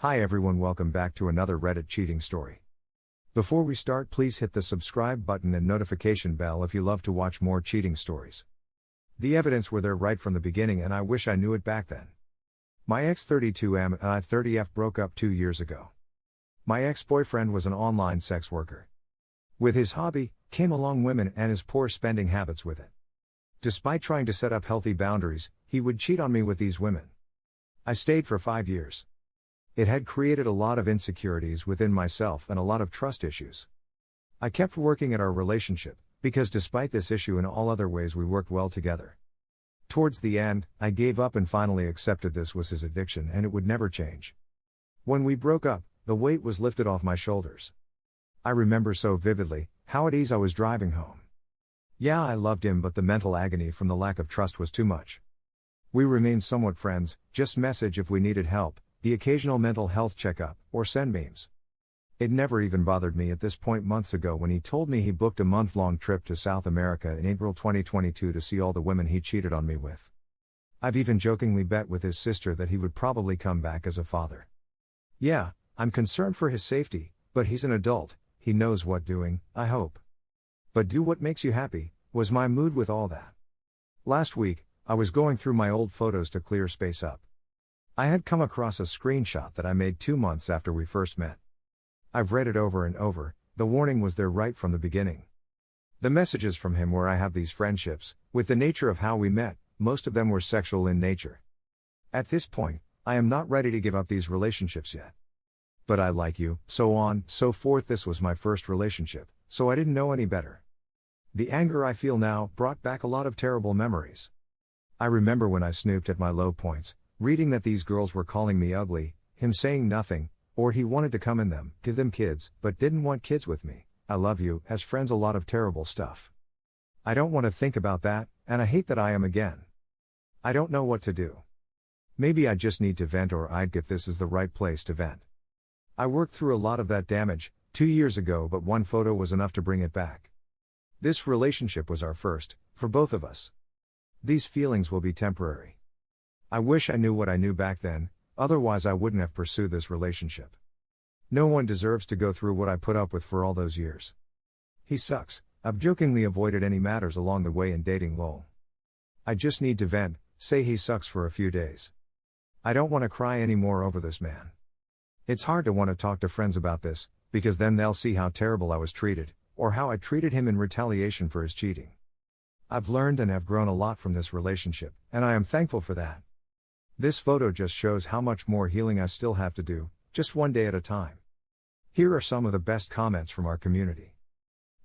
Hi everyone, welcome back to another Reddit cheating story. Before we start, please hit the subscribe button and notification bell if you love to watch more cheating stories. The evidence were there right from the beginning and I wish I knew it back then. My ex 32M and I 30F broke up 2 years ago. My ex-boyfriend was an online sex worker. With his hobby, came along women and his poor spending habits with it. Despite trying to set up healthy boundaries, he would cheat on me with these women. I stayed for 5 years. It had created a lot of insecurities within myself and a lot of trust issues. I kept working at our relationship, because despite this issue in all other ways we worked well together. Towards the end, I gave up and finally accepted this was his addiction and it would never change. When we broke up, the weight was lifted off my shoulders. I remember so vividly, how at ease I was driving home. Yeah, I loved him, but the mental agony from the lack of trust was too much. We remained somewhat friends, just message if we needed help, the occasional mental health checkup, or send memes. It never even bothered me at this point months ago when he told me he booked a month-long trip to South America in April 2022 to see all the women he cheated on me with. I've even jokingly bet with his sister that he would probably come back as a father. Yeah, I'm concerned for his safety, but he's an adult, he knows what doing, I hope. But do what makes you happy, was my mood with all that. Last week, I was going through my old photos to clear space up. I had come across a screenshot that I made 2 months after we first met. I've read it over and over, the warning was there right from the beginning. The messages from him were I have these friendships, with the nature of how we met, most of them were sexual in nature. At this point, I am not ready to give up these relationships yet. But I like you, so on, so forth. This was my first relationship, so I didn't know any better. The anger I feel now brought back a lot of terrible memories. I remember when I snooped at my low points, reading that these girls were calling me ugly, him saying nothing, or he wanted to come in them, give them kids, but didn't want kids with me. I love you, as friends, a lot of terrible stuff. I don't want to think about that, and I hate that I am again. I don't know what to do. Maybe I just need to vent, or I'd get this is the right place to vent. I worked through a lot of that damage 2 years ago, but one photo was enough to bring it back. This relationship was our first, for both of us. These feelings will be temporary. I wish I knew what I knew back then, otherwise I wouldn't have pursued this relationship. No one deserves to go through what I put up with for all those years. He sucks. I've jokingly avoided any matters along the way in dating lol. I just need to vent, say he sucks for a few days. I don't want to cry anymore over this man. It's hard to want to talk to friends about this, because then they'll see how terrible I was treated, or how I treated him in retaliation for his cheating. I've learned and have grown a lot from this relationship, and I am thankful for that. This photo just shows how much more healing I still have to do, just one day at a time. Here are some of the best comments from our community.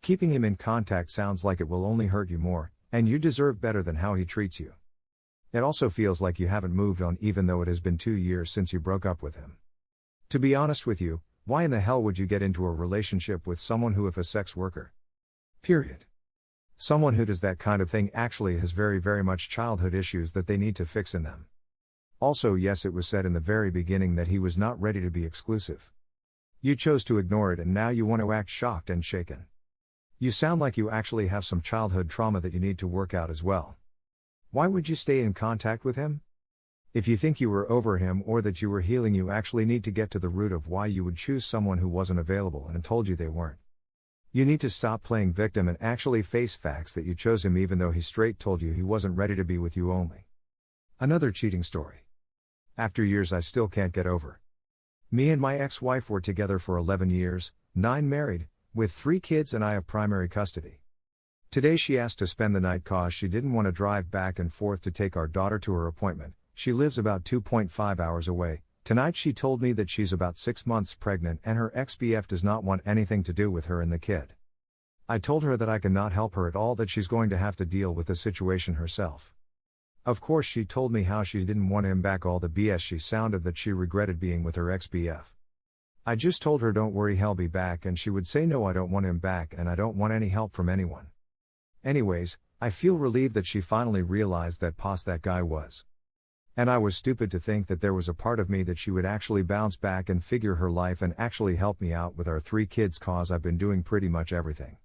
Keeping him in contact sounds like it will only hurt you more, and you deserve better than how he treats you. It also feels like you haven't moved on even though it has been 2 years since you broke up with him. To be honest with you, why in the hell would you get into a relationship with someone who is a sex worker? Period. Someone who does that kind of thing actually has very much childhood issues that they need to fix in them. Also, yes, it was said in the very beginning that he was not ready to be exclusive. You chose to ignore it and now you want to act shocked and shaken. You sound like you actually have some childhood trauma that you need to work out as well. Why would you stay in contact with him? If you think you were over him or that you were healing, you actually need to get to the root of why you would choose someone who wasn't available and told you they weren't. You need to stop playing victim and actually face facts that you chose him even though he straight told you he wasn't ready to be with you only. Another cheating story. After years I still can't get over. Me and my ex-wife were together for 11 years, 9 married, with 3 kids, and I have primary custody. Today she asked to spend the night cause she didn't want to drive back and forth to take our daughter to her appointment. She lives about 2.5 hours away. Tonight she told me that she's about 6 months pregnant and her ex-BF does not want anything to do with her and the kid. I told her that I cannot help her at all, that she's going to have to deal with the situation herself. Of course she told me how she didn't want him back, all the BS she sounded, that she regretted being with her ex-BF. I just told her don't worry, he'll be back, and she would say no, I don't want him back and I don't want any help from anyone. Anyways, I feel relieved that she finally realized that pos that guy was. And I was stupid to think that there was a part of me that she would actually bounce back and figure her life and actually help me out with our 3 kids, cause I've been doing pretty much everything.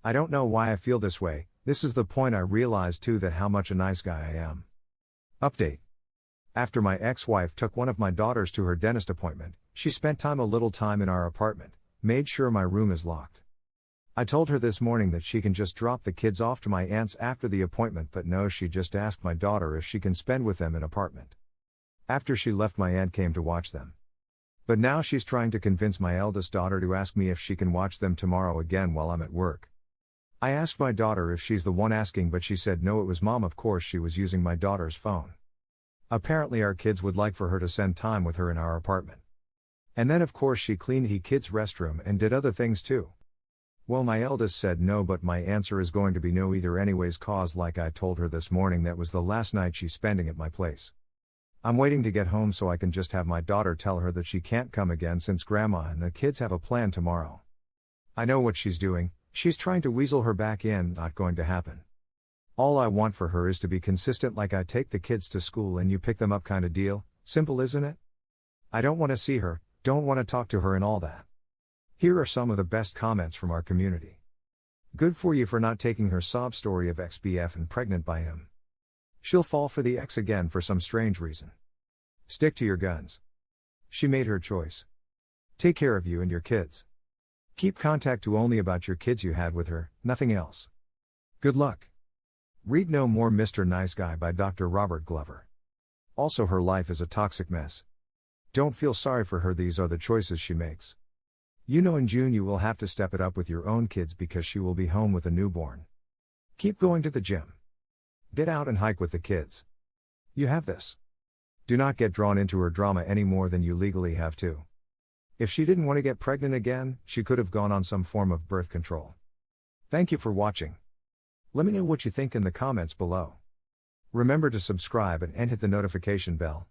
I don't know why I feel this way. This is the point I realized too, that how much a nice guy I am. Update. After my ex-wife took one of my daughters to her dentist appointment, she spent a little time in our apartment, made sure my room is locked. I told her this morning that she can just drop the kids off to my aunt's after the appointment, but no, she just asked my daughter if she can spend with them in apartment. After she left, my aunt came to watch them. But now she's trying to convince my eldest daughter to ask me if she can watch them tomorrow again while I'm at work. I asked my daughter if she's the one asking, but she said no, it was mom. Of course she was using my daughter's phone. Apparently our kids would like for her to spend time with her in our apartment. And then of course she cleaned the kids' restroom and did other things too. Well, my eldest said no, but my answer is going to be no either anyways, cause like I told her this morning, that was the last night she's spending at my place. I'm waiting to get home so I can just have my daughter tell her that she can't come again since grandma and the kids have a plan tomorrow. I know what she's doing, she's trying to weasel her back in, not going to happen. All I want for her is to be consistent, like I take the kids to school and you pick them up kind of deal. Simple, isn't it? I don't want to see her, don't want to talk to her and all that. Here are some of the best comments from our community. Good for you for not taking her sob story of ex-BF and pregnant by him. She'll fall for the ex again for some strange reason. Stick to your guns. She made her choice. Take care of you and your kids. Keep contact to only about your kids you had with her, nothing else. Good luck. Read No More Mr. Nice Guy by Dr. Robert Glover. Also, her life is a toxic mess. Don't feel sorry for her, these are the choices she makes. You know, in June you will have to step it up with your own kids because she will be home with a newborn. Keep going to the gym. Get out and hike with the kids. You have this. Do not get drawn into her drama any more than you legally have to. If she didn't want to get pregnant again, she could have gone on some form of birth control. Thank you for watching. Let me know what you think in the comments below. Remember to subscribe and hit the notification bell.